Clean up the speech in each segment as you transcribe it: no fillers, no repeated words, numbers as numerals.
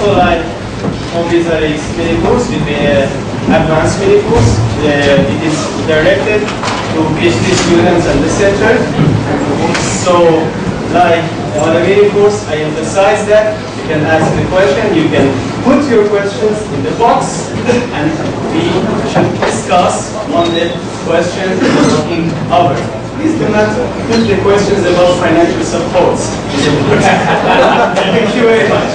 also like on this mini course with the advanced mini course. It is directed to PhD students and researchers. So like on the mini course, I emphasize that you can ask the question, you can put your questions in the box, and we should discuss on the questions in our. Please do not put the questions about financial support. Thank you very much.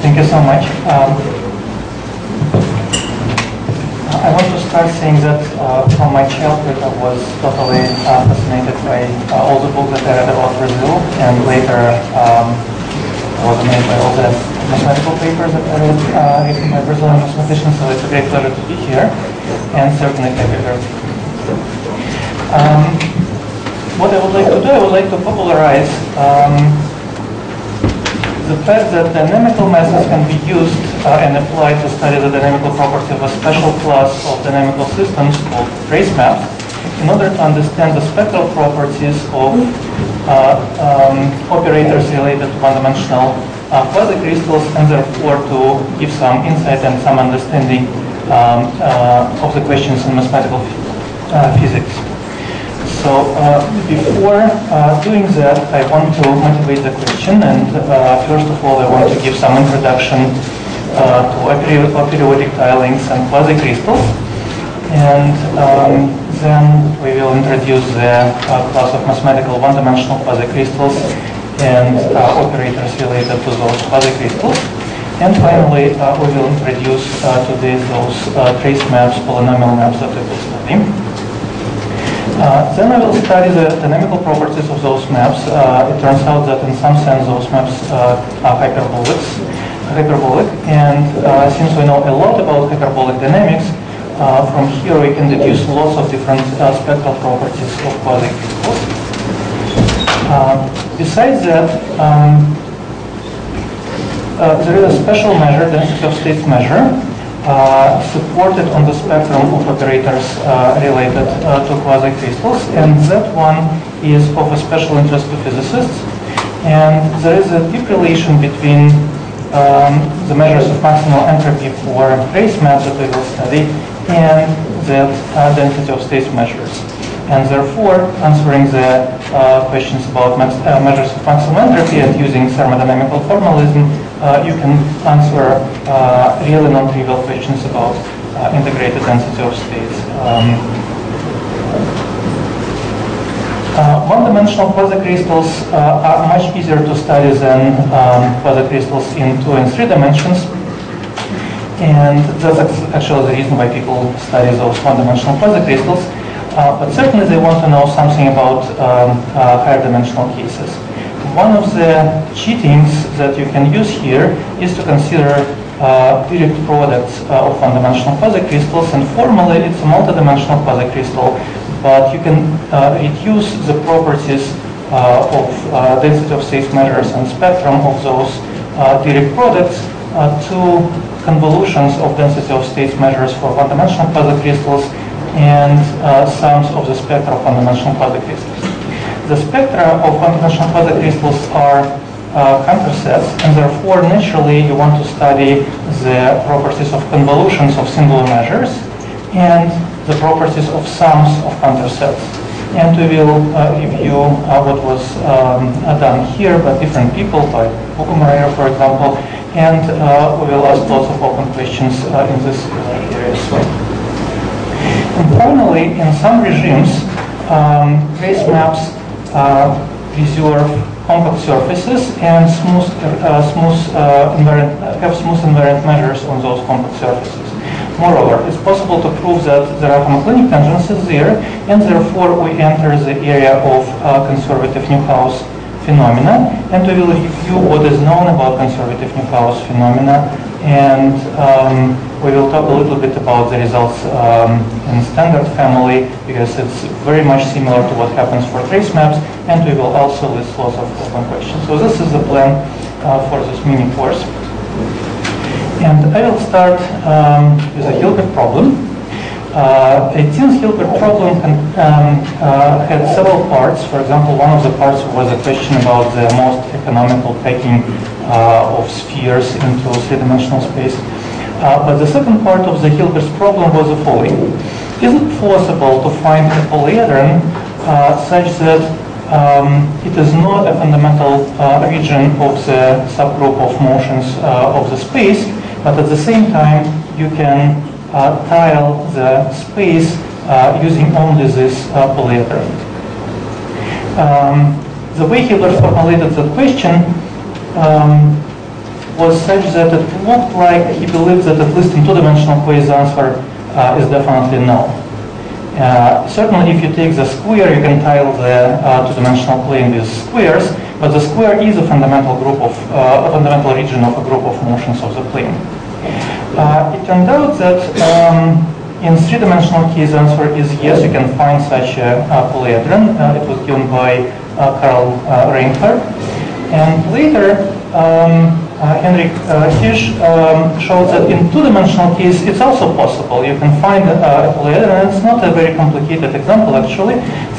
Thank you so much. I want to start saying that from my childhood I was totally fascinated by all the books that I read about Brazil, and later I was amazed by all the mathematical papers that I read written by Brazilian mathematicians, so it's a great pleasure to be here, and certainly happy here. What I would like to do, I would like to popularize the fact that dynamical methods can be used and applied to study the dynamical property of a special class of dynamical systems called trace maps in order to understand the spectral properties of operators related to one-dimensional quasi-crystals, and therefore to give some insight and some understanding of the questions in mathematical physics. So before doing that, I want to motivate the question, and first of all I want to give some introduction to aperiodic tilings and quasi-crystals, and then we will introduce the class of mathematical one-dimensional quasi-crystals and operators related to those quasi-crystals. And finally, we will introduce today those trace maps, polynomial maps that we will study. Then I will study the dynamical properties of those maps. It turns out that in some sense those maps are hyperbolic, and since we know a lot about hyperbolic dynamics, from here we can deduce lots of different spectral properties of quasi-crystals. Besides that, there is a special measure, density of states measure, supported on the spectrum of operators related to quasi-crystals, and that one is of a special interest to physicists. And there is a deep relation between the measures of maximal entropy for trace maps that we will study and the density of states measures. And therefore, answering the questions about measures of maximum entropy and using thermodynamical formalism, you can answer really non-trivial questions about integrated density of states. One-dimensional quasi-crystals are much easier to study than quasi-crystals in 2 and 3 dimensions. And that's actually the reason why people study those one-dimensional quasi-crystals. But certainly they want to know something about higher dimensional cases. One of the cheatings that you can use here is to consider direct products of one-dimensional quasi-crystals, and formally it's a multi-dimensional quasi-crystal, but you can reduce the properties of density of states measures and spectrum of those direct products to convolutions of density of states measures for one-dimensional quasi-crystals and sums of the spectra of one-dimensional quasi-crystals. The spectra of one-dimensional quasi-crystals are countersets, and therefore naturally you want to study the properties of convolutions of singular measures and the properties of sums of countersets. And we will review what was done here by different people, by Buchmeier, for example, and we will ask lots of open questions in this area as well. And finally, in some regimes, trace maps reserve compact surfaces and have smooth invariant measures on those compact surfaces. Moreover, it's possible to prove that there are homoclinic tangencies there, and therefore we enter the area of conservative Newhouse phenomena, and we will review what is known about conservative Newhouse phenomena, and we will talk a little bit about the results in standard family, because it's very much similar to what happens for trace maps, and we will also list lots of open questions. So this is the plan for this mini course. And I will start with a Hilbert problem. A Tins-Hilbert problem had several parts. For example, one of the parts was a question about the most economical packing of spheres into three-dimensional space. But the second part of the Hilbert's problem was the following. Is it possible to find a polyhedron such that it is not a fundamental region of the subgroup of motions of the space, but at the same time you can tile the space using only this polyhedron? The way Hilbert formulated that question was such that it looked like he believed that at least in two-dimensional ways the answer is definitely no. Certainly if you take the square, you can tile the two-dimensional plane with squares, but the square is a fundamental group of a fundamental region of a group of motions of the plane. It turned out that in three-dimensional case the answer is yes, you can find such a polyhedron. It was given by Karl Reinhardt. And later Henrik Hirsch showed that in two-dimensional case it's also possible. You can find a polyhedron, and it's not a very complicated example actually,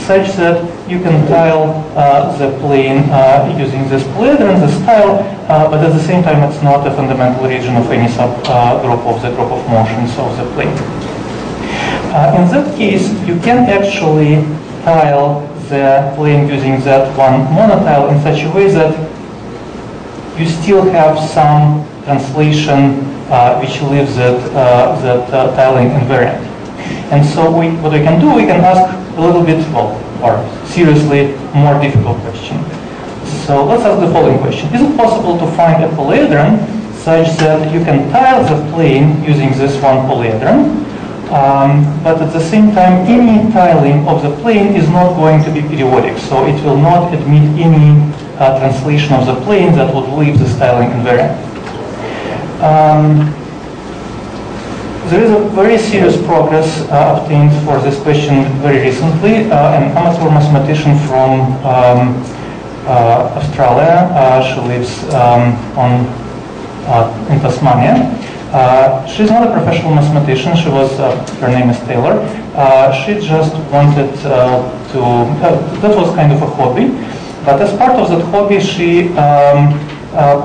such that you can tile the plane using this polyhedron, this tile, but at the same time it's not a fundamental region of any subgroup of the group of motions of the plane. In that case, you can actually tile the plane using that one monotile in such a way that you still have some translation which leaves that tiling invariant. And so what we can do, we can ask a little bit, well, or seriously more difficult question. So let's ask the following question. Is it possible to find a polyhedron such that you can tile the plane using this one polyhedron, but at the same time any tiling of the plane is not going to be periodic, so it will not admit any translation of the plane that would leave this tiling invariant. There is a very serious progress obtained for this question very recently. An amateur mathematician from Australia, she lives in Tasmania. She's not a professional mathematician. She was, her name is Taylor. She just wanted that was kind of a hobby. But as part of that hobby, she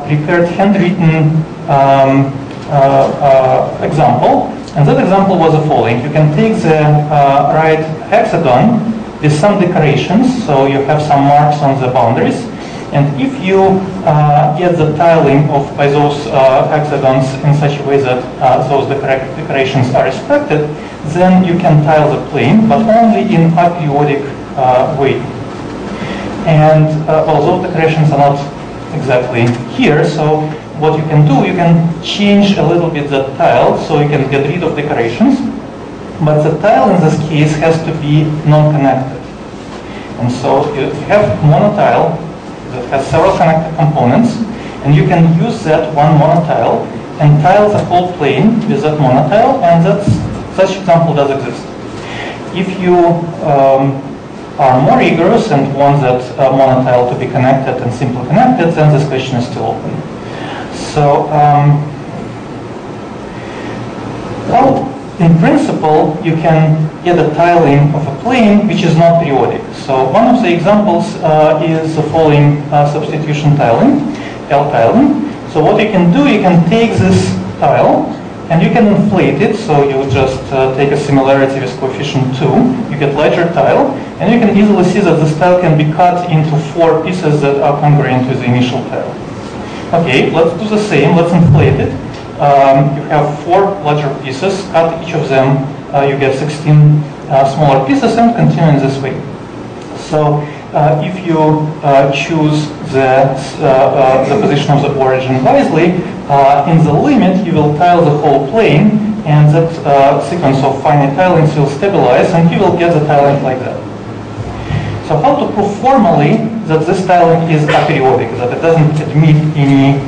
prepared handwritten example. And that example was the following. You can take the right hexagon with some decorations, so you have some marks on the boundaries. And if you get the tiling by those hexagons in such a way that those decorations are respected, then you can tile the plane, but only in aperiodic way. And although decorations are not exactly here, so what you can do, you can change a little bit the tile, so you can get rid of decorations, but the tile in this case has to be non-connected. And so you have monotile that has several connected components, and you can use that one monotile and tile the whole plane with that monotile, and such example does exist. If you are more rigorous and want that monotile to be connected and simply connected, then this question is still open. So, well, in principle, you can get a tiling of a plane which is not periodic. So one of the examples is the following substitution tiling, L tiling. So what you can do, you can take this tile and you can inflate it. So you just take a similarity with coefficient 2. You get larger tile, and you can easily see that this tile can be cut into 4 pieces that are congruent with the initial tile. Okay, let's do the same. Let's inflate it. You have 4 larger pieces. Cut each of them. You get 16 smaller pieces, and continue in this way. So if you choose the position of the origin wisely, in the limit you will tile the whole plane, and that sequence of finite tilings will stabilize, and you will get the tiling like that. So how to prove formally that this tiling is aperiodic, that it doesn't admit any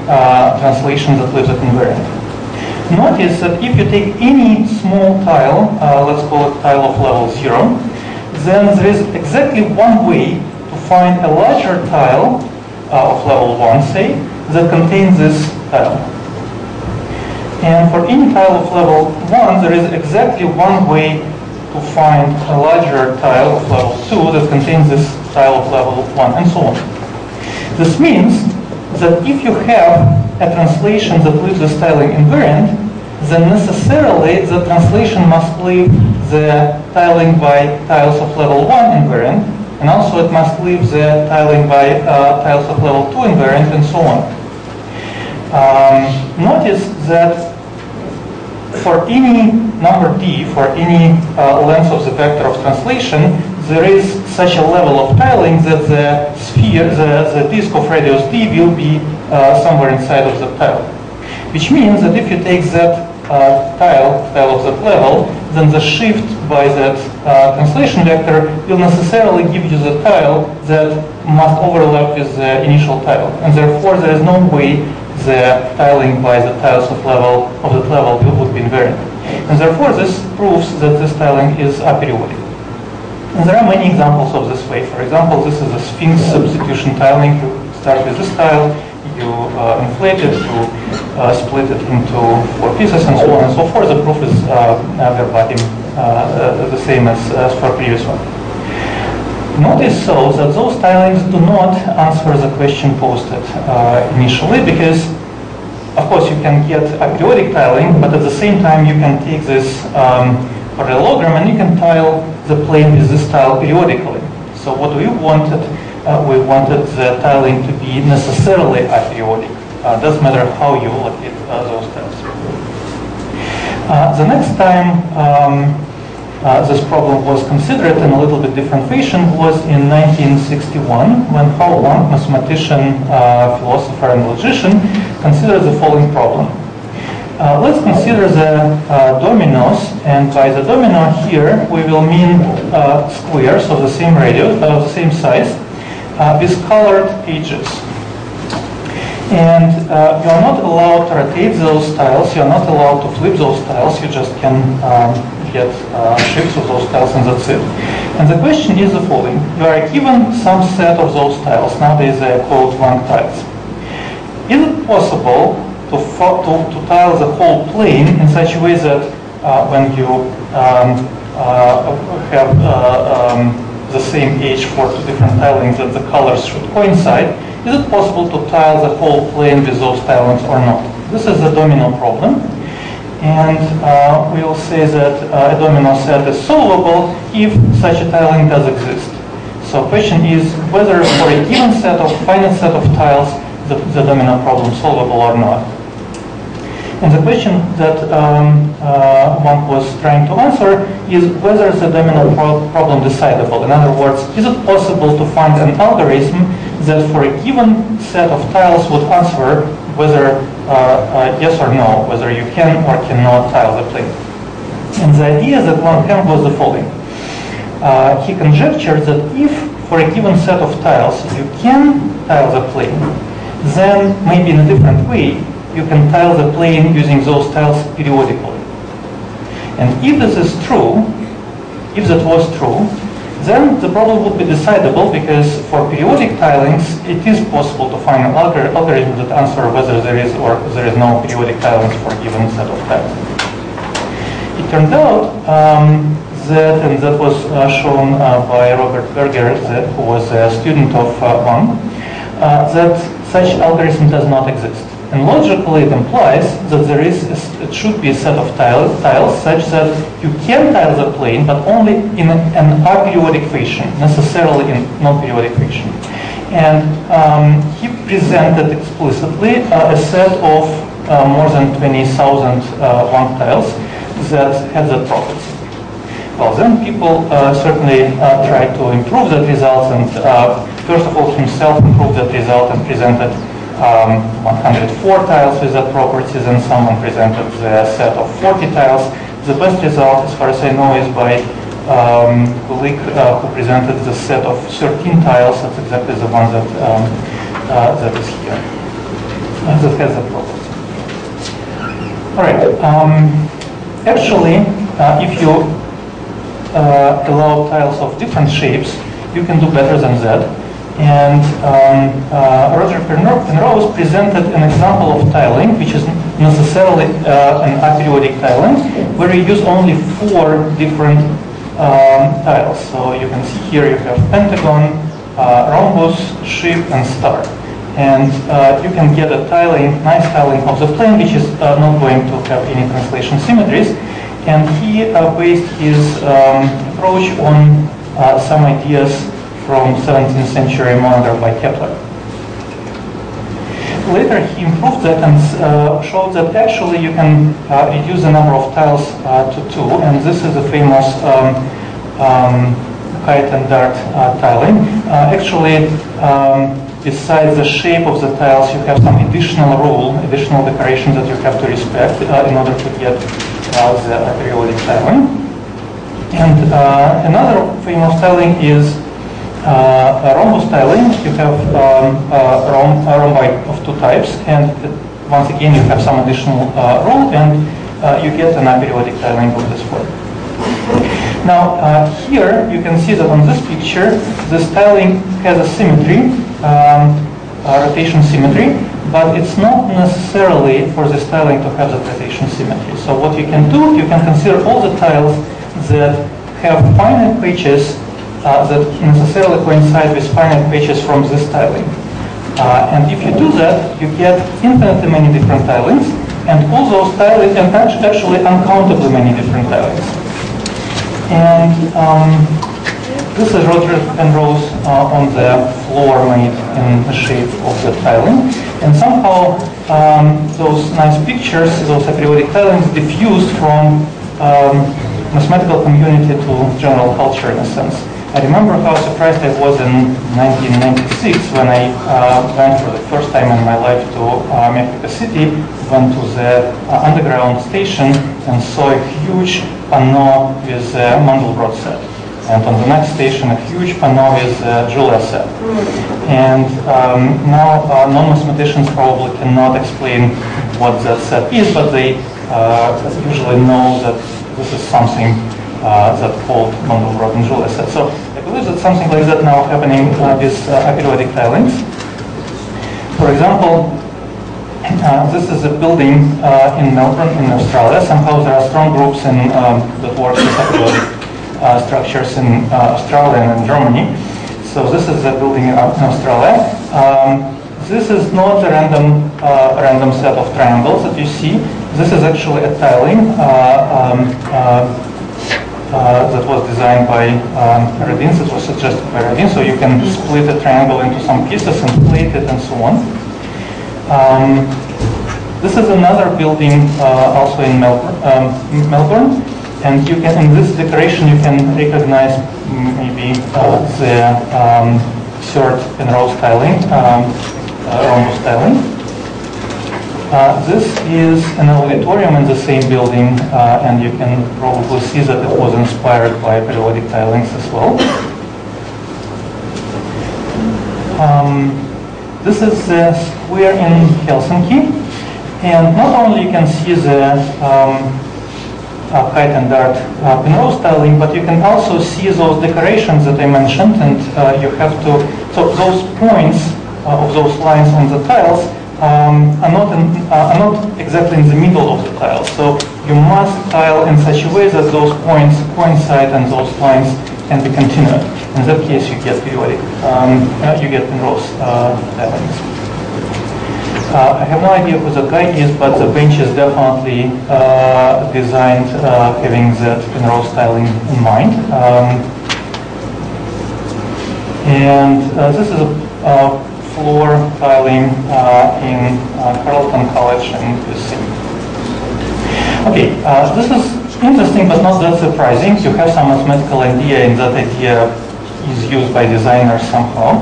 translation that leaves it invariant? Notice that if you take any small tile, let's call it tile of level 0, then there is exactly one way to find a larger tile of level 1, say, that contains this tile. And for any tile of level 1, there is exactly one way to find a larger tile of level 2 that contains this tile of level 1, and so on. This means that if you have a translation that leaves the tiling invariant, then necessarily the translation must leave the tiling by tiles of level 1 invariant, and also it must leave the tiling by tiles of level 2 invariant, and so on. Notice that for any number d, for any length of the vector of translation, there is such a level of tiling that the sphere, the disk of radius d will be somewhere inside of the tile. Which means that if you take that tile of that level, then the shift by that translation vector will necessarily give you the tile that must overlap with the initial tile. And therefore there is no way the tiling by the tiles of that level would be invariant. And therefore this proves that this tiling is aperiodic. And there are many examples of this way. For example, this is a sphinx substitution tiling. You start with this tile, you inflate it, you split it into 4 pieces, and so on and so forth. The proof is verbatim the same as for previous one. Notice so that those tilings do not answer the question posted initially, because of course you can get a periodic tiling, but at the same time you can take this parallelogram and you can tile the plane with this tile periodically. So what we wanted, we wanted the tiling to be necessarily aperiodic. Doesn't matter how you locate those tiles. The next time this problem was considered in a little bit different fashion was in 1961, when Howland, mathematician, philosopher, and logician, considered the following problem. Let's consider the dominoes, and by the domino here we will mean squares of the same radius, of the same size, with colored edges. And you are not allowed to rotate those tiles, you are not allowed to flip those tiles, you just can get shapes of those tiles, and that's it. And the question is the following. You are given some set of those tiles, nowadays they are called blank tiles. Is it possible to tile the whole plane in such a way that when you have the same age for 2 different tilings, that the colors should coincide? Is it possible to tile the whole plane with those tilings or not? This is the domino problem. And we will say that a domino set is solvable if such a tiling does exist. So the question is whether for a given set of finite set of tiles the domino problem is solvable or not. And the question that one was trying to answer is whether the domino problem is decidable. In other words, is it possible to find an algorithm that for a given set of tiles would answer whether yes or no, whether you can or cannot tile the plane. And the idea that one had was the following. He conjectured that if for a given set of tiles you can tile the plane, then maybe in a different way you can tile the plane using those tiles periodically. And if this is true, if that was true, then the problem would be decidable, because for periodic tilings it is possible to find an algorithm that answers whether there is or there is no periodic tilings for a given set of tiles. It turned out that, and that was shown by Robert Berger, who was a student of Wang, that such algorithm does not exist. And logically it implies that there is, it should be a set of tiles such that you can tile the plane, but only in an aperiodic fashion, necessarily in non-periodic fashion. And he presented explicitly a set of more than 20,000 Wang tiles that had that property. Well, then people certainly tried to improve that result, and first of all himself improved that result and presented 104 tiles with that properties, and someone presented the set of 40 tiles. The best result, as far as I know, is by colleague who presented the set of 13 tiles. That's exactly the one that that is here. That has that property. All right. Actually, if you allow tiles of different shapes, you can do better than that. And Roger Penrose presented an example of tiling, which is necessarily an aperiodic tiling, where you use only 4 different tiles. So you can see here you have pentagon, rhombus, ship, and star. And you can get a tiling, nice tiling of the plane, which is not going to have any translation symmetries. And he based his approach on some ideas from 17th century monograph by Kepler. Later he improved that and showed that actually you can reduce the number of tiles to 2, and this is a famous height and dart tiling. Actually, besides the shape of the tiles, you have some additional rule, additional decorations that you have to respect in order to get the periodic tiling. And another famous tiling is rhombus tiling. You have rhombi of 2 types, and once again you have some additional rule, and you get an aperiodic tiling of this form. Now here you can see that on this picture this tiling has a symmetry, rotation symmetry, but it's not necessarily for this tiling to have the rotation symmetry. So what you can do, you can consider all the tiles that have finite patches that necessarily coincide with finite patches from this tiling. And if you do that, you get infinitely many different tilings, and all those tilings, and actually uncountably many different tilings. And this is Roger and Rose on the floor made in the shape of the tiling. And somehow those nice pictures, those aperiodic tilings, diffused from mathematical community to general culture in a sense. I remember how surprised I was in 1996 when I went for the first time in my life to Mexico City, went to the underground station and saw a huge panneau with a Mandelbrot set. And on the next station, a huge panneau with Julia set. And now non-mathematicians probably cannot explain what that set is, but they usually know that this is something that's called Mandelbrot and Julia set. So I believe that something like that now happening with aperiodic tilings. For example, this is a building in Melbourne, in Australia. Somehow there are strong groups in, that work with aperiodic structures in Australia and in Germany. So this is a building in Australia. This is not a random set of triangles that you see. This is actually a tiling that was designed by Radins. It was suggested by Radins. So you can split a triangle into some pieces and plate it and so on. This is another building also in Melbourne. And you can, in this decoration, you can recognize maybe the third and row styling, rhombus styling. This is an auditorium in the same building, and you can probably see that it was inspired by periodic tilings as well. This is the square in Helsinki, and not only you can see the height and dart Penrose styling, but you can also see those decorations that I mentioned, and you have to, so those points of those lines on the tiles are not exactly in the middle of the tile. So you must tile in such a way that those points coincide and those lines can be continued. In that case, you get periodic, you get Penrose tilings. I have no idea who the guy is, but the bench is definitely designed having that Penrose styling in mind. And this is a floor tiling in Carleton College in UC. Okay, this is interesting but not that surprising. You have some mathematical idea, and that idea is used by designers somehow.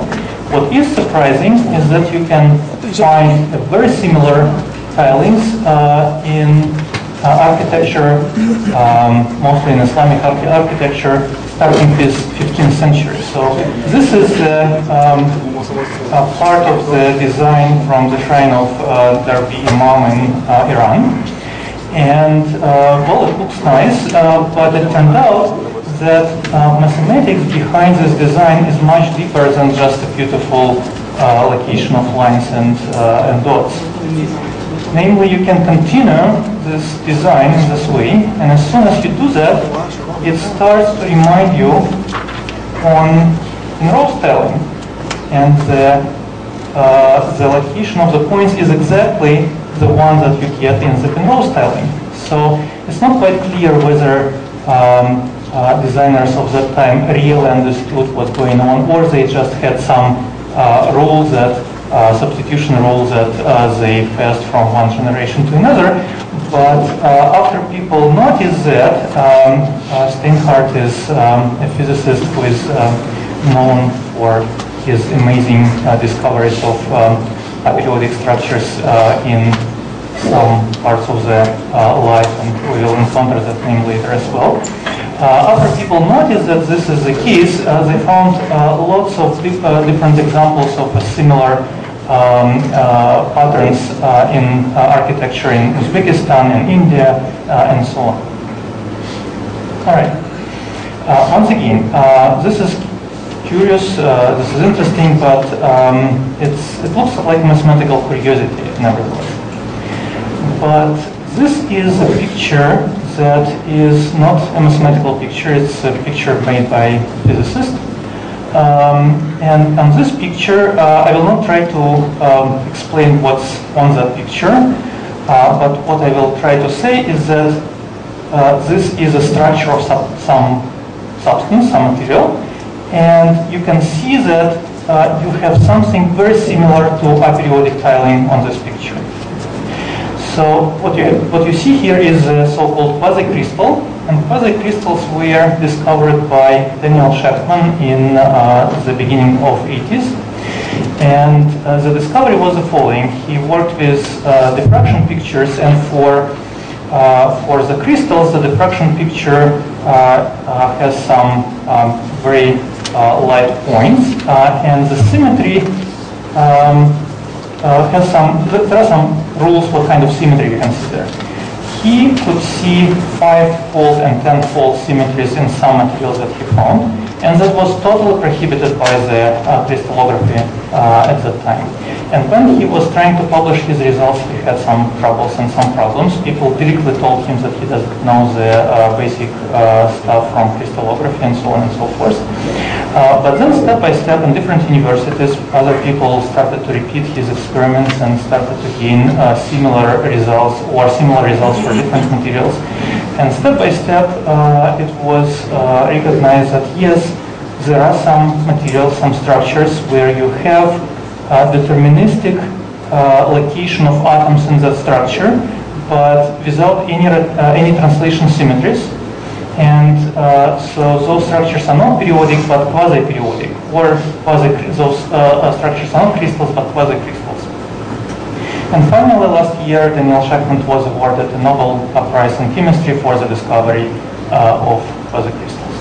What is surprising is that you can find a very similar tilings in architecture, mostly in Islamic architecture, starting with 15th century. So this is a part of the design from the shrine of Darby Imam in Iran. And well, it looks nice, but it turned out that mathematics behind this design is much deeper than just a beautiful location of lines and dots. Namely, you can continue this design in this way, and as soon as you do that, it starts to remind you on row styling, and the location of the points is exactly the one that you get in the row styling. So it's not quite clear whether designers of that time really understood what's going on, or they just had some rules that substitution rules that they passed from one generation to another. But after people noticed that, Steinhardt is a physicist who is known for his amazing discoveries of aperiodic structures in some parts of the life, and we will encounter that name later as well. After people noticed that this is the case, they found lots of different examples of similar patterns in architecture in Uzbekistan and India and so on. All right. Once again, this is curious, this is interesting, but it looks like mathematical curiosity, nevertheless. But this is a picture that is not a mathematical picture, it's a picture made by physicists. And on this picture, I will not try to explain what's on that picture, but what I will try to say is that this is a structure of some substance, some material, and you can see that you have something very similar to aperiodic tiling on this picture. So what you see here is a so-called quasi-crystal, and quasi-crystals were discovered by Daniel Shechtman in the beginning of 80s. And the discovery was the following. He worked with diffraction pictures, and for the crystals, the diffraction picture has some very light points, and the symmetry has there are some rules what kind of symmetry you can see there. He could see 5-fold and 10-fold symmetries in some materials that he found, and that was totally prohibited by the crystallography at that time. And when he was trying to publish his results, he had some troubles and some problems. People directly told him that he doesn't know the basic stuff from crystallography and so on and so forth. But then step by step in different universities, other people started to repeat his experiments and started to gain similar results or similar results for different materials. And step by step, it was recognized that yes, there are some materials, some structures where you have deterministic location of atoms in that structure, but without any translation symmetries. And so those structures are not periodic but quasi-periodic, or those structures are not crystals but quasi-crystals. And finally, last year, Daniel Shechtman was awarded a Nobel Prize in Chemistry for the discovery of quasi-crystals.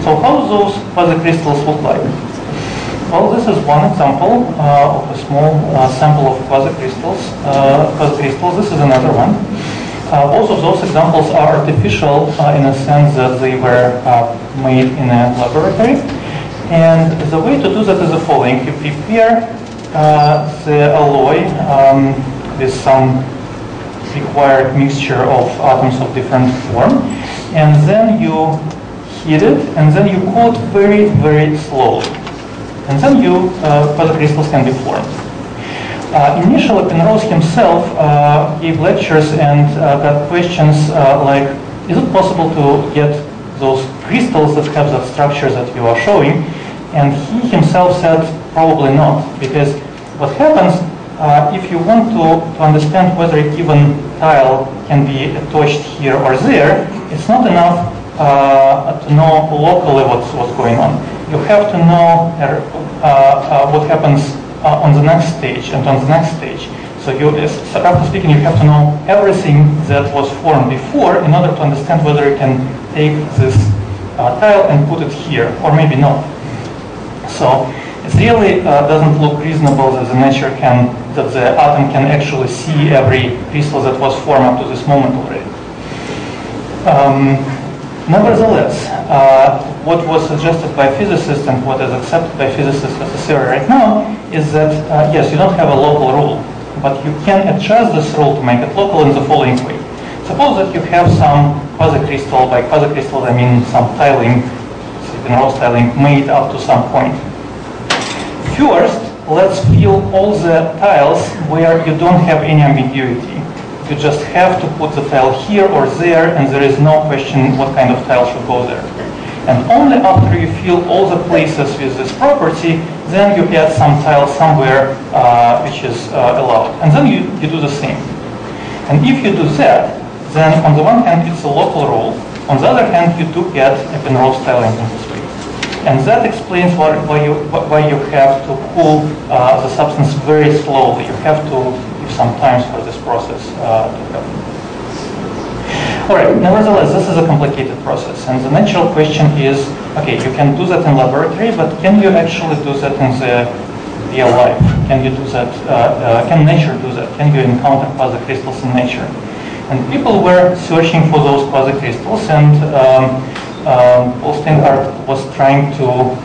So how do those quasi-crystals look like? Well, this is one example of a small sample of quasi-crystals. This is another one. Both of those examples are artificial in a sense that they were made in a laboratory. And the way to do that is the following. You prepare the alloy with some required mixture of atoms of different form, and then you heat it, and then you cool it very, very slowly. And then quasi-crystals can be formed. Initially, Penrose himself gave lectures and got questions like, is it possible to get those crystals that have that structure that you are showing? And he himself said, probably not, because what happens if you want to understand whether a given tile can be attached here or there, it's not enough to know locally what's going on. You have to know what happens on the next stage and on the next stage. So roughly speaking, you have to know everything that was formed before in order to understand whether you can take this tile and put it here, or maybe not. So it really doesn't look reasonable that the atom can actually see every crystal that was formed up to this moment already. Nevertheless, what was suggested by physicists and what is accepted by physicists as a theory right now is that, yes, you don't have a local rule, but you can adjust this rule to make it local in the following way. Suppose that you have some quasi-crystal, by quasi-crystal I mean some tiling, Ribeirão tiling made up to some point. First, let's fill all the tiles where you don't have any ambiguity. You just have to put the tile here or there, and there is no question what kind of tile should go there. And only after you fill all the places with this property, then you add some tile somewhere which is allowed. And then you do the same. And if you do that, then on the one hand it's a local rule. On the other hand, you do get a Penrose tiling in this way. And that explains why you have to cool the substance very slowly. You have to give some time for this process to happen. All right, nevertheless, this is a complicated process. And the natural question is, okay, you can do that in laboratory, but can you actually do that in the real life? Can you do that, can nature do that? Can you encounter quasi-crystals in nature? And people were searching for those quasi-crystals, and Paul Steinhardt was trying to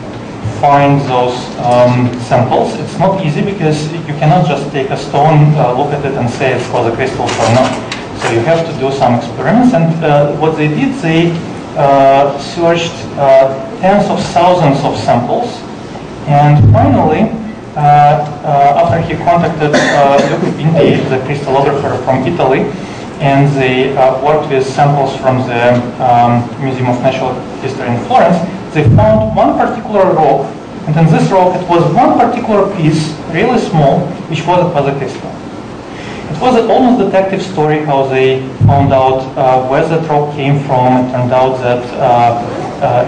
find those samples. It's not easy because you cannot just take a stone, look at it and say it's quasi-crystals or not. So you have to do some experiments, and what they did, they searched tens of thousands of samples, and finally, after he contacted Luca Pinti, the crystallographer from Italy, and they worked with samples from the Museum of Natural History in Florence, they found one particular rock, and in this rock it was one particular piece, really small, which was a quasi-crystal. It was an almost detective story how they found out where that rock came from. It turned out that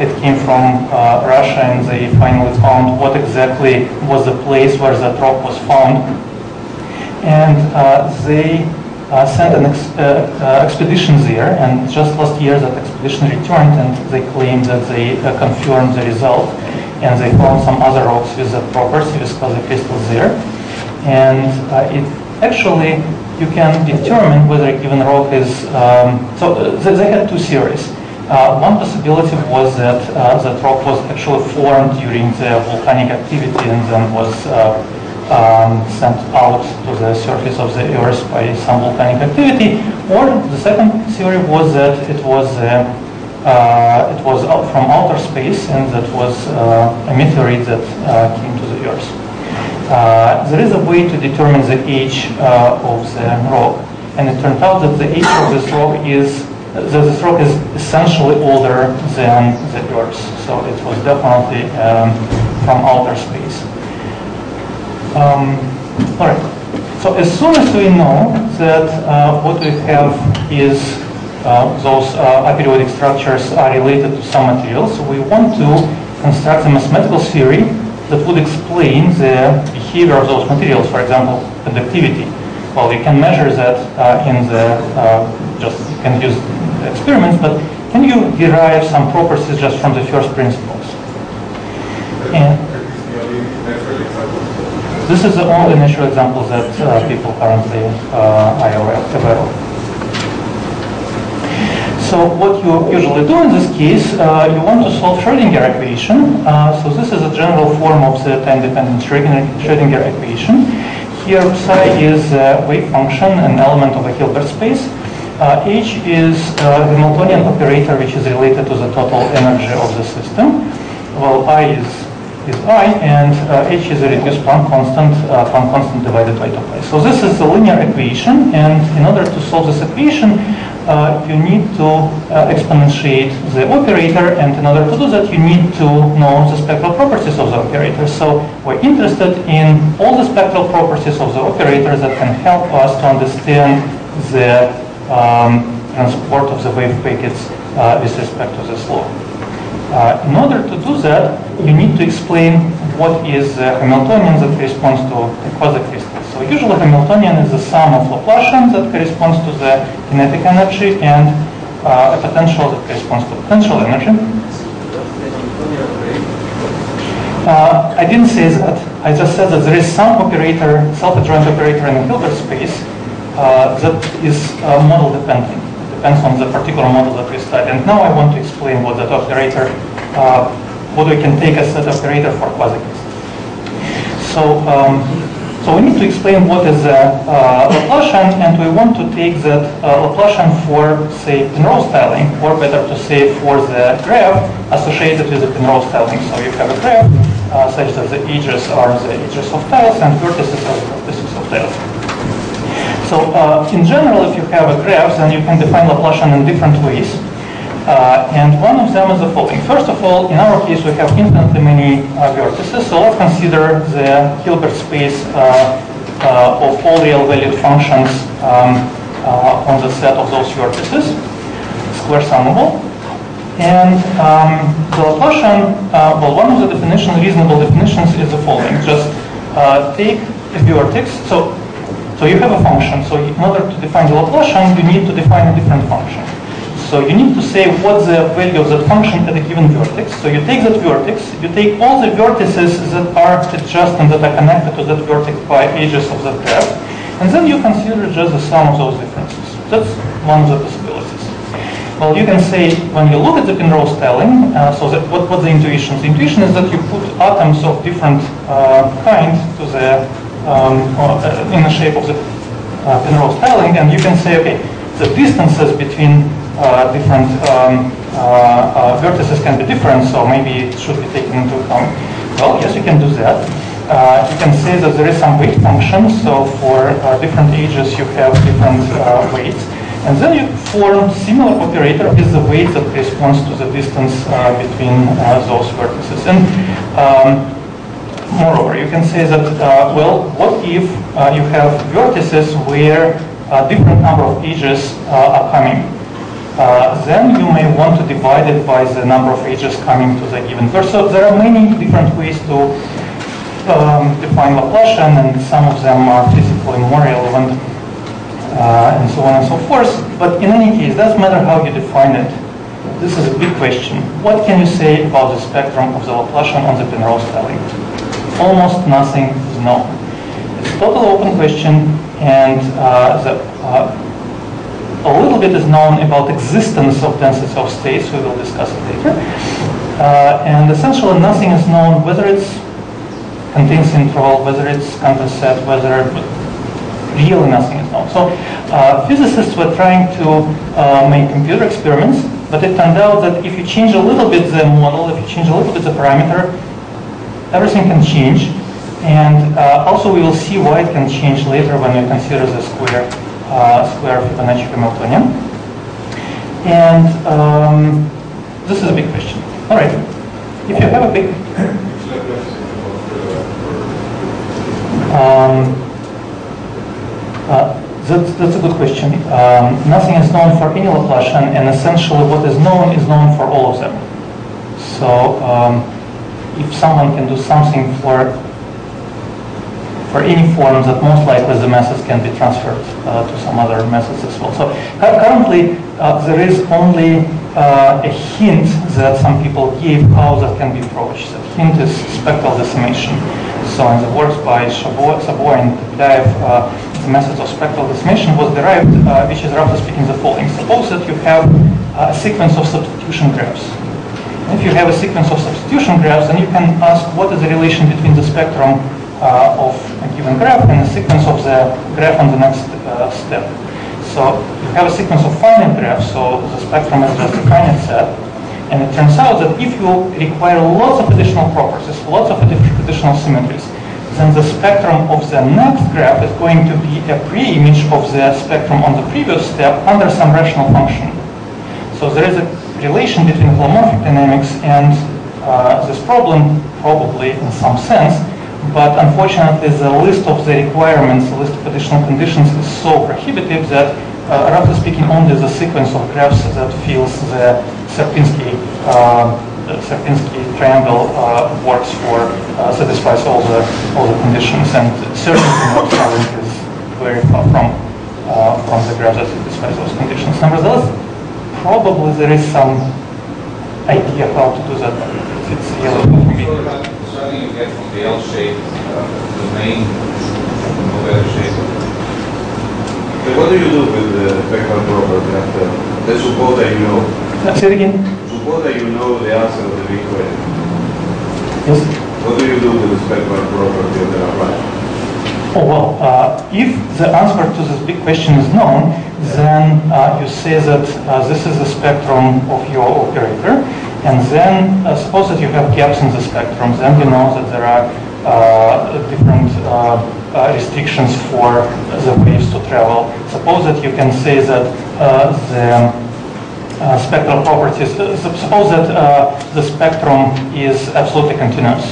it came from Russia, and they finally found what exactly was the place where that rock was found. And they sent an expedition there, and just last year that expedition returned, and they claimed that they confirmed the result, and they found some other rocks with that property, with quasi-crystals there. And it actually, you can determine whether a given rock is, so they had two theories. One possibility was that that rock was actually formed during the volcanic activity and then was sent out to the surface of the Earth by some volcanic activity. Or the second theory was that it was out from outer space, and that was a meteorite that came to the Earth. There is a way to determine the age of the rock, and it turned out that the age of this rock is essentially older than the Earth, so it was definitely from outer space. All right. So as soon as we know that what we have is those aperiodic structures are related to some materials, so we want to construct a mathematical theory that would explain the behavior of those materials, for example, conductivity. Well, you can measure that in the, you can use experiments, but can you derive some properties just from the first principles? And this is the only natural example that people currently are aware of. So what you usually do in this case, you want to solve Schrödinger equation. So this is a general form of the time-dependent Schrödinger equation. Here psi is a wave function, an element of a Hilbert space. H is a Hamiltonian operator which is related to the total energy of the system. Well, I is I, and H is a reduced Planck constant divided by 2pi. So this is a linear equation, and in order to solve this equation, you need to exponentiate the operator, and in order to do that, you need to know the spectral properties of the operator. So we're interested in all the spectral properties of the operator that can help us to understand the transport of the wave packets with respect to this law. In order to do that, you need to explain what is the Hamiltonian that corresponds to a quasi-crystal. So usually Hamiltonian is the sum of Laplacian that corresponds to the kinetic energy, and a potential that corresponds to potential energy. I didn't say that. I just said that there is some operator, self-adjoint operator in the Hilbert space that is model dependent. It depends on the particular model that we study. And now I want to explain what that operator, what we can take as that operator for quasi-crystals. So we need to explain what is a Laplacian, and we want to take that Laplacian for, say, Penrose tiling, or better to say for the graph associated with the Penrose tiling. So you have a graph such that the edges are the edges of tiles and vertices are the vertices of tiles. So in general, if you have a graph, then you can define Laplacian in different ways. And one of them is the following. First of all, in our case, we have infinitely many vertices. So let's consider the Hilbert space of all real-valued functions on the set of those vertices, square summable. And the Laplacian, well, one of the reasonable definitions is the following. Just take a vertex. So you have a function. So in order to define the Laplacian, you need to define a different function. So you need to say what the value of that function at a given vertex. So you take that vertex, you take all the vertices that are adjacent, that are connected to that vertex by edges of that graph, and then you consider just the sum of those differences. That's one of the possibilities. Well, you can say, when you look at the Penrose tiling, so that what's the intuition? The intuition is that you put atoms of different kind to the in the shape of the Penrose tiling, and you can say, okay, the distances between different vertices can be different, so maybe it should be taken into account. Well, yes, you can do that. You can say that there is some weight function, so for different ages you have different weights. And then you form similar operator is the weight that corresponds to the distance between those vertices. And moreover, you can say that, well, what if you have vertices where a different number of edges are coming? Then you may want to divide it by the number of edges coming to the given vertex. So there are many different ways to define Laplacian, and some of them are physically more relevant, and so on and so forth. But in any case, it doesn't matter how you define it. This is a big question. What can you say about the spectrum of the Laplacian on the Penrose tiling? Almost nothing is known. It's a totally open question, and a little bit is known about existence of density of states. We will discuss it later. And essentially nothing is known, whether it's contains interval, whether it's contour set, whether really nothing is known. So physicists were trying to make computer experiments, but it turned out that if you change a little bit the model, if you change a little bit the parameter, everything can change. And also we will see why it can change later when we consider the square Fibonacci Hamiltonian. And this is a big question. All right. If you have a big... that's a good question. Nothing is known for any Laplacian, and essentially what is known for all of them. So if someone can do something for any form, that most likely the methods can be transferred to some other methods as well. So currently there is only a hint that some people gave how that can be approached. The hint is spectral decimation. So in the works by Savoy and Daev, the method of spectral decimation was derived, which is roughly speaking the following. Suppose that you have a sequence of substitution graphs. If you have a sequence of substitution graphs, then you can ask what is the relation between the spectrum of a given graph and the sequence of the graph on the next step. So you have a sequence of finite graphs, so the spectrum is just a finite set. And it turns out that if you require lots of additional properties, lots of additional symmetries, then the spectrum of the next graph is going to be a pre-image of the spectrum on the previous step under some rational function. So there is a relation between holomorphic dynamics and this problem, probably in some sense, but unfortunately the list of the requirements, the list of additional conditions is so prohibitive that roughly speaking only the sequence of graphs that fills the Sierpinski triangle works for, satisfies all the conditions, and certainly not current is very far from the graph that satisfies those conditions. Nevertheless, probably there is some idea how to do that. It's really something you get from the L shape, the main shape. So what do you do with the spectral property after Let's suppose that you know. Say it again. Suppose that you know the answer of the big question. Yes. What do you do with the spectral property of the Laplace? Oh, well, if the answer to this big question is known, then you say that this is the spectrum of your operator, and then suppose that you have gaps in the spectrum, then you know that there are different restrictions for the waves to travel. Suppose that you can say that the spectral properties, suppose that the spectrum is absolutely continuous.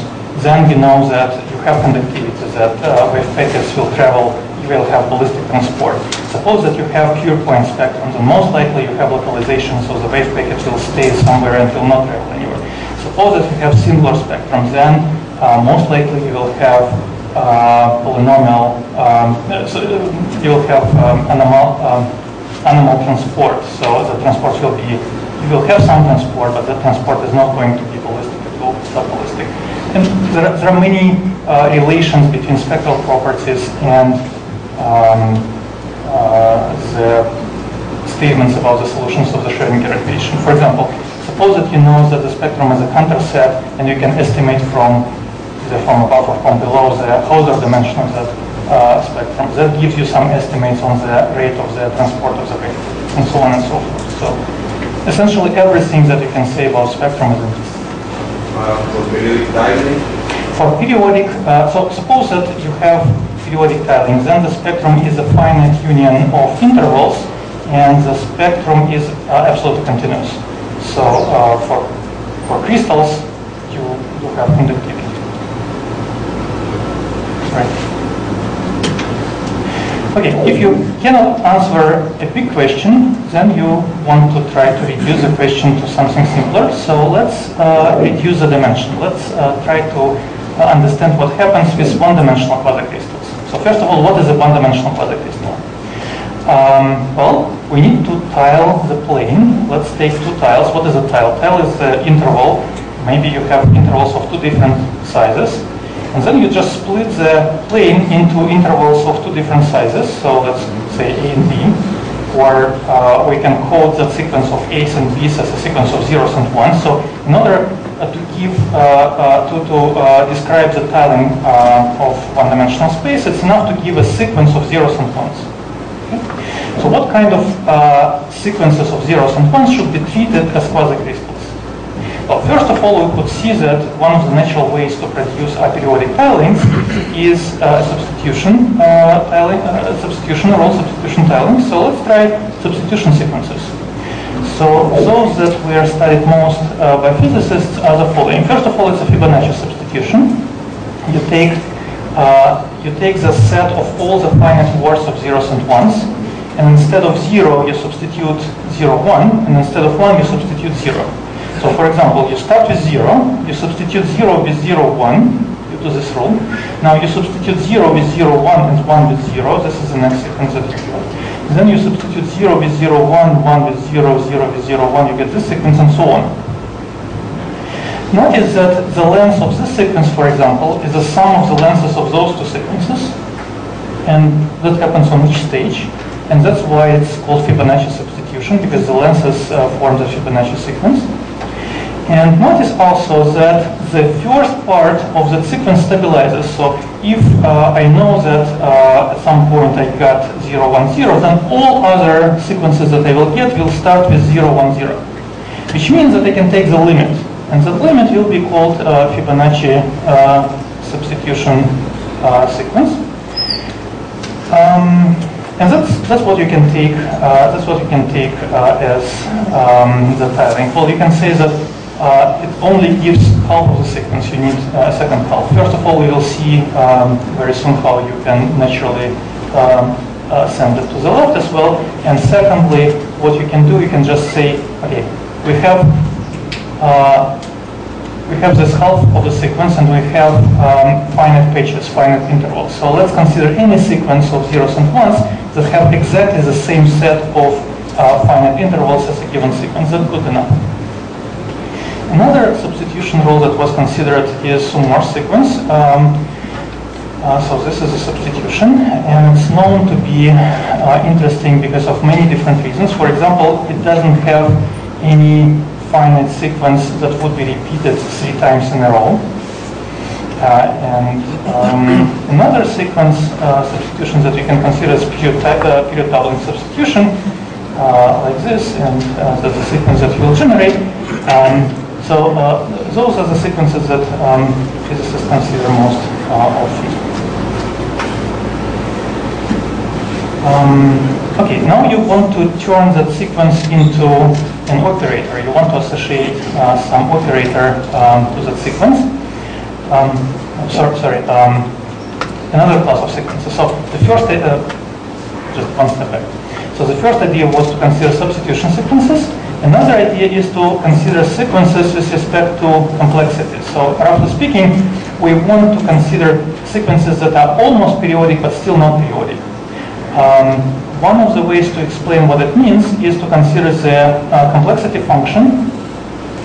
Then you know that you have conductivity, that wave packets will travel, you will have ballistic transport. Suppose that you have pure point spectrums, and most likely you have localization, so the wave packet will stay somewhere and will not travel anywhere. Suppose that you have singular spectrums, then most likely you will have polynomial, so you will have animal transport. So the transport will be, you will have some transport, but the transport is not going to be ballistic, it will be sub-ballistic. And there are many relations between spectral properties and the statements about the solutions of the Schrödinger equation. For example, suppose that you know that the spectrum is a Cantor set, and you can estimate from either from above or from below the Hauser dimension of that spectrum. That gives you some estimates on the rate of the transport of the wave, and so on and so forth. So essentially everything that you can say about spectrum is interesting. For periodic tiling? For periodic, so suppose that you have periodic tiling, then the spectrum is a finite union of intervals, and the spectrum is absolutely continuous. So for crystals, you have conductivity. Right. Okay, if you cannot answer a big question, then you want to try to reduce the question to something simpler. So let's reduce the dimension. Let's try to understand what happens with one-dimensional quasicrystals. So first of all, what is a one-dimensional quasicrystal? Well, we need to tile the plane. Let's take two tiles. What is a tile? Tile is the interval. Maybe you have intervals of two different sizes. And then you just split the plane into intervals of two different sizes. So let's say A and B. Or we can code that sequence of A's and B's as a sequence of zeros and ones. So in order to give, describe the tiling of one-dimensional space, it's enough to give a sequence of zeros and ones. Okay? So what kind of sequences of zeros and ones should be treated as quasicrystals? Well, first of all, we could see that one of the natural ways to produce aperiodic tiling is substitution tiling, role substitution tiling. So let's try substitution sequences. So those that were studied most by physicists are the following. First of all, it's a Fibonacci substitution. You take the set of all the finite words of zeros and ones, and instead of 0, you substitute 0, 1, and instead of 1, you substitute 0. So for example, you start with 0, you substitute 0 with 0, 1, due to this rule. Now you substitute 0 with 0, 1, and 1 with 0. This is the next sequence that you have. Then you substitute 0 with 0, 1, 1 with 0, 0 with 0, 1, you get this sequence, and so on. Notice that the length of this sequence, for example, is the sum of the lengths of those two sequences. And that happens on each stage. And that's why it's called Fibonacci substitution, because the lengths form the Fibonacci sequence. And notice also that the first part of the sequence stabilizes. So if I know that at some point I got 0, 1, 0, then all other sequences that I will get will start with 0, 1, 0. Which means that I can take the limit. And the limit will be called Fibonacci substitution sequence. And that's what you can take. That's what you can take as the tiling. Well, you can say that it only gives half of the sequence. You need a second half. First of all, we will see very soon how you can naturally send it to the left as well. And secondly, what you can do, you can just say, okay, we have this half of the sequence, and we have finite patches, finite intervals. So let's consider any sequence of zeros and ones that have exactly the same set of finite intervals as a given sequence. That's good enough. Another substitution rule that was considered is Sumor sequence. So this is a substitution, and it's known to be interesting because of many different reasons. For example, it doesn't have any finite sequence that would be repeated 3 times in a row. Another sequence substitution that we can consider is period doubling substitution, like this, and that's the sequence that you will generate. So those are the sequences that physicists consider most often. Okay, now you want to turn that sequence into an operator. You want to associate some operator to that sequence. Another class of sequences. So the first, just one step back. So the first idea was to consider substitution sequences. Another idea is to consider sequences with respect to complexity. So roughly speaking, we want to consider sequences that are almost periodic but still not periodic. One of the ways to explain what it means is to consider the complexity function.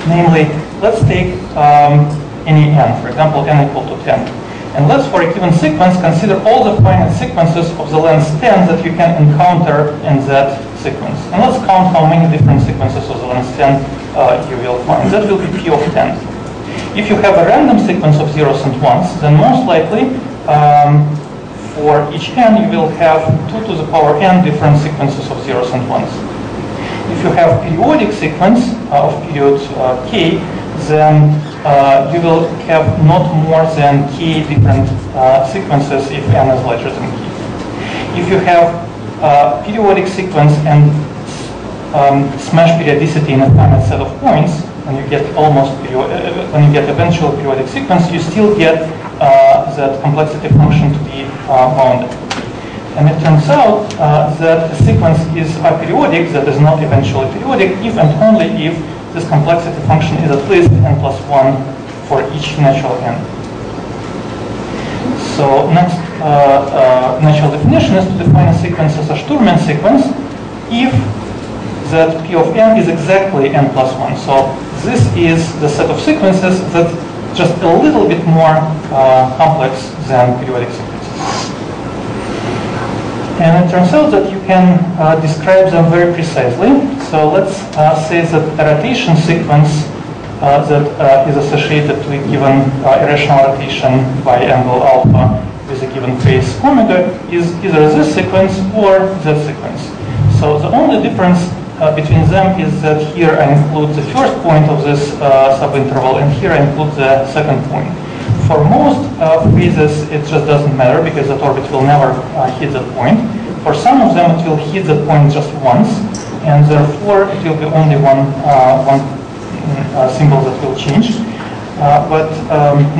Namely, let's take any n, for example, n equal to 10. And let's, for a given sequence, consider all the finite sequences of the length 10 that you can encounter in that sequence. And let's count how many different sequences of the length 10 you will find. That will be p of 10. If you have a random sequence of zeros and ones, then most likely for each n, you will have 2 to the power n different sequences of zeros and ones. If you have periodic sequence of period k, then you will have not more than k different sequences if n is larger than k. If you have periodic sequence and smash periodicity in a finite set of points, when you get eventual periodic sequence, you still get that complexity function to be bounded. And it turns out that a sequence is aperiodic, that is not eventually periodic, if and only if this complexity function is at least n plus 1 for each natural n. So next natural definition is to define a sequence as a Sturman sequence if that p of n is exactly n plus 1. So this is the set of sequences that just a little bit more complex than periodic sequences. And it turns out that you can describe them very precisely. So let's say that a rotation sequence that is associated to a given irrational rotation by angle alpha with a given phase omega is either this sequence or that sequence. So the only difference between them is that here I include the first point of this subinterval and here I include the second point. For most phases it just doesn't matter because that orbit will never hit that point. For some of them it will hit that point just once, and therefore it will be only one symbol that will change. But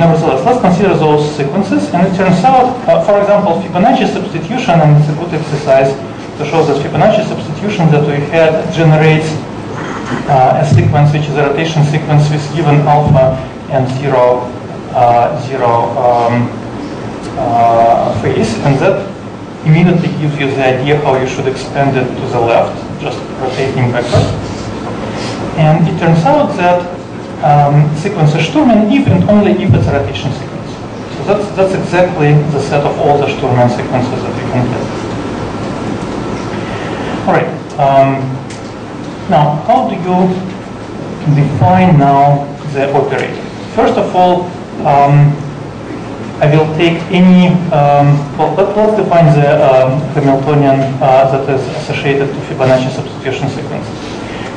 nevertheless, let's consider those sequences, and it turns out, for example, Fibonacci substitution, and it's a good exercise to show that Fibonacci substitution that we had generates a sequence which is a rotation sequence with given alpha and zero phase, and that immediately gives you the idea how you should expand it to the left, just rotating backward. And it turns out that sequence is Sturman if and only if it's a rotation sequence. So that's exactly the set of all the Sturman sequences that we can get. All right. Now, how do you define now the operator? First of all, I will take any, let's define the Hamiltonian that is associated to Fibonacci substitution sequence.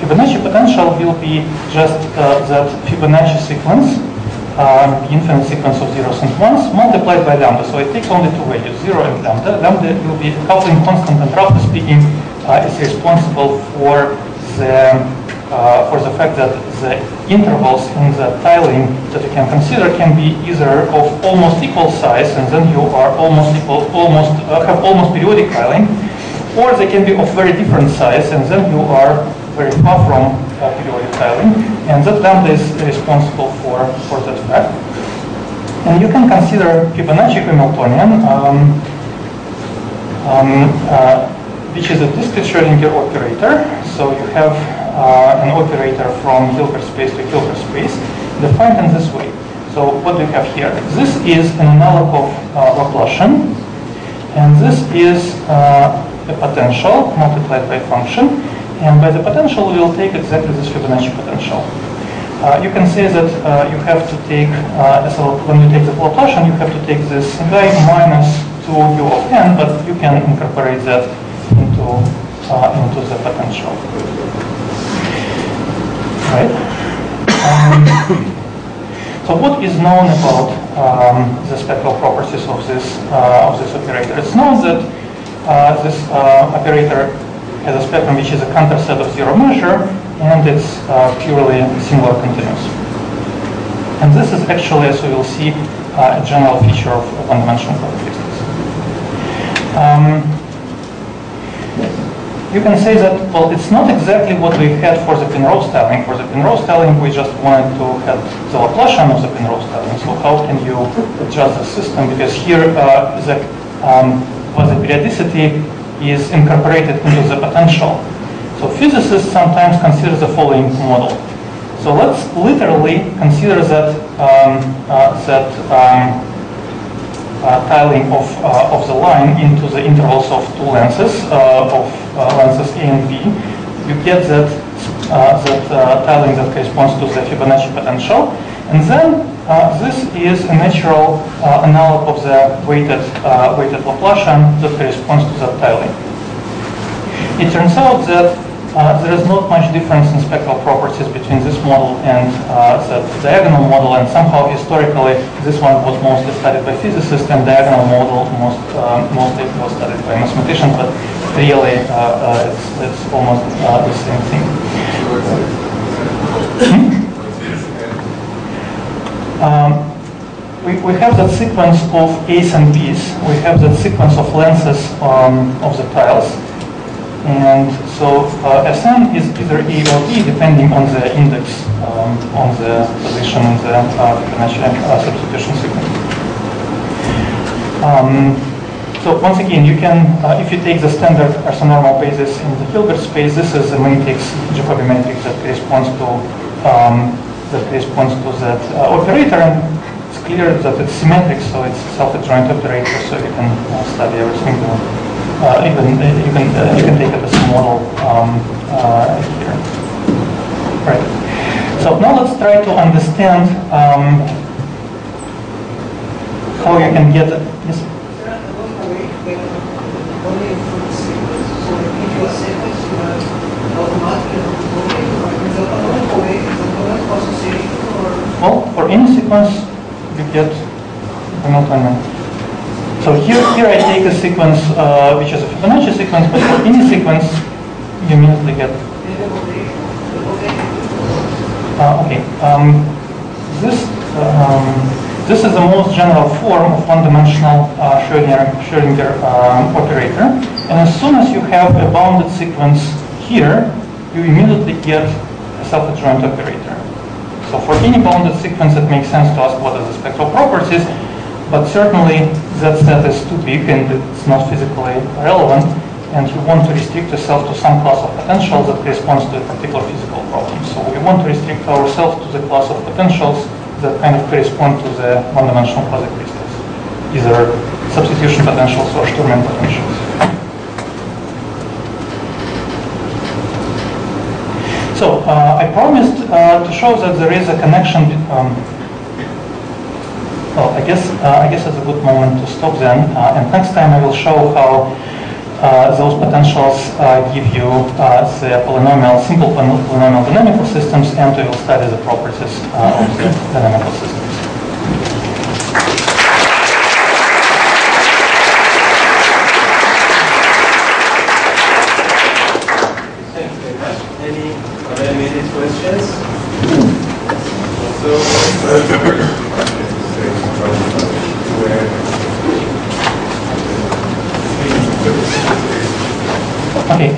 Fibonacci potential will be just that Fibonacci sequence, the infinite sequence of zeros and ones, multiplied by lambda. So I take only two values, 0 and lambda. Lambda will be a coupling constant, and roughly speaking, is responsible for the fact that the intervals in the tiling that you can consider can be either of almost equal size, and then you are have almost periodic tiling, or they can be of very different size, and then you are very far from periodic tiling, and that lambda is responsible for that fact. And you can consider Fibonacci Hamiltonian, which is a discrete Schrödinger operator. So you have an operator from Hilbert space to Hilbert space, defined in this way. So what do you have here? This is an analog of Laplacian, and this is a potential multiplied by function, and by the potential we will take exactly this Fibonacci potential. You can say that you have to take, so when you take the Laplacian, you have to take this guy minus 2u of n, but you can incorporate that into the potential. Right? So what is known about the spectral properties of this operator? It's known that this operator has a spectrum which is a Cantor set of zero measure, and it's purely singular continuous. And this is actually, as we will see, a general feature of one-dimensional quasi-crystals. You can say that, well, it's not exactly what we had for the Penrose tiling. For the Penrose tiling, we just wanted to have the Laplacian of the Penrose tiling. So how can you adjust the system? Because here the quasi-periodicity is incorporated into the potential. So physicists sometimes consider the following model. So let's literally consider that tiling of the line into the intervals of two lenses, lenses A and B. You get that tiling that corresponds to the Fibonacci potential, and then this is a natural analog of the weighted Laplacian that corresponds to that tiling. It turns out that there is not much difference in spectral properties between this model and the diagonal model, and somehow historically this one was mostly studied by physicists and diagonal model mostly was studied by mathematicians, but really it's almost the same thing. We have that sequence of A's and B's. We have that sequence of lenses of the tiles. And so Sn is either A or B depending on the index on the position in the Fibonacci substitution sequence. So once again, you can, if you take the standard orthonormal basis in the Hilbert space, this is a matrix, Jacobi matrix that corresponds to that operator, and it's clear that it's symmetric, so it's a self-adjoint operator, so you can study everything. You can take it as a model here. Right. So now let's try to understand how you can get it. Yes? Well, for any sequence, you get Hamiltonian. So here I take a sequence which is a Fibonacci sequence, but for any sequence, you immediately get. Okay. This is the most general form of one-dimensional Schrödinger operator, and as soon as you have a bounded sequence here, you immediately get a self-adjoint operator. So for any bounded sequence, it makes sense to ask what are the spectral properties. But certainly that set is too big and it's not physically relevant, and you want to restrict yourself to some class of potentials that corresponds to a particular physical problem. So we want to restrict ourselves to the class of potentials that kind of correspond to the one-dimensional quasi-crystals, either substitution potentials or Sturmian potentials. So I promised to show that there is a connection. Well, I guess it's a good moment to stop then, and next time I will show how those potentials give you the simple polynomial dynamical systems, and we will study the properties of the dynamical systems. Thank you very much. Any other immediate questions? Okay,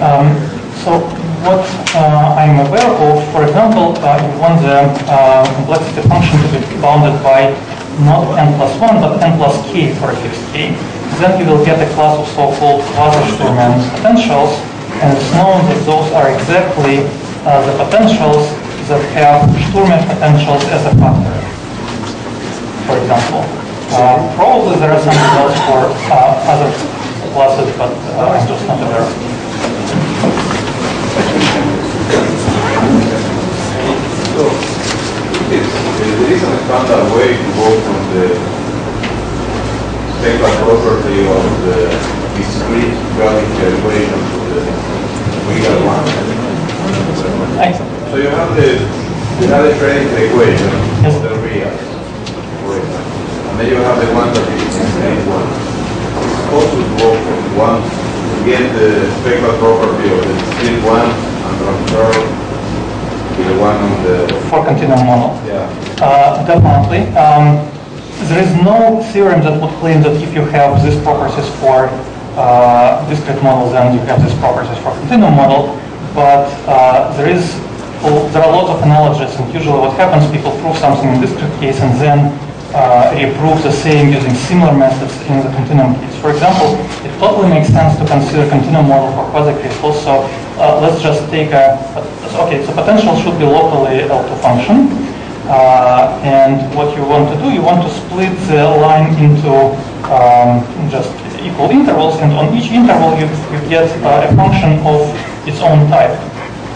so what I'm aware of, for example, you want the complexity function to be bounded by not n plus 1, but n plus k for a fixed k. Then you will get a class of so-called quasi-Sturmian potentials, and it's known that those are exactly the potentials that have Sturmian potentials as a factor. For example, probably there are some results for other classes, but I'm just not aware of equation to the real one. So you have the differential equation of the real, for example. And then you have the one that is in state one. It's supposed to go from one to get the spectral property of the discrete one and transfer to the one on the... For continuum model. Yeah. Definitely. There is no theorem that would claim that if you have these properties for discrete models, then you have these properties for continuum model. But there are a lot of analogies, and usually what happens, people prove something in discrete case and then reprove the same using similar methods in the continuum case. For example, it totally makes sense to consider continuum model for quasi-crystals. So let's just take okay, so potential should be locally L2 function. And what you want to do, you want to split the line into just equal intervals, and on each interval you get a function of its own type.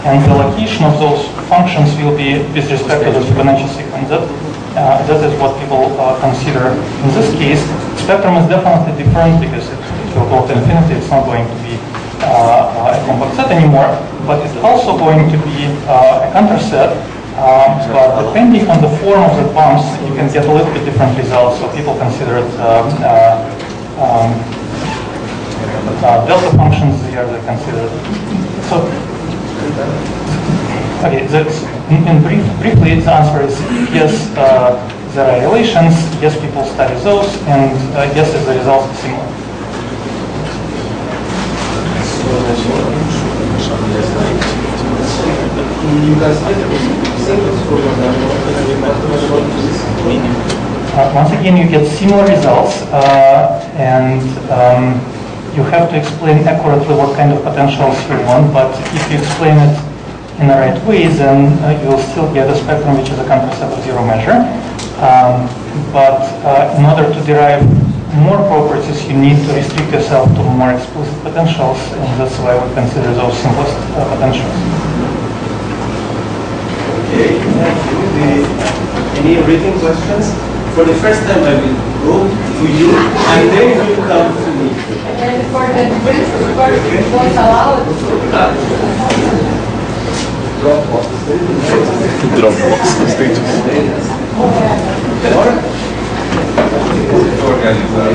And the location of those functions will be with respect to the Fibonacci sequence. That is what people consider in this case. Spectrum is definitely different because it will go to infinity. It's not going to be a compact set anymore, but it's also going to be a counter set. But depending on the form of the bumps, you can get a little bit different results. So people consider it delta functions here. They consider so. Okay, briefly the answer is yes. There are relations. Yes, people study those, and yes, is the results are similar. Once again, you get similar results, and you have to explain accurately what kind of potentials you want, but if you explain it in the right way, then you'll still get a spectrum which is a counter set of zero measure. But in order to derive more properties, you need to restrict yourself to more explicit potentials, and that's why we consider those simplest potentials. Okay, any written questions? For the first time, I will go to you, and then you come to me. And for the principal person, don't allow it. Dropbox status. Organizar.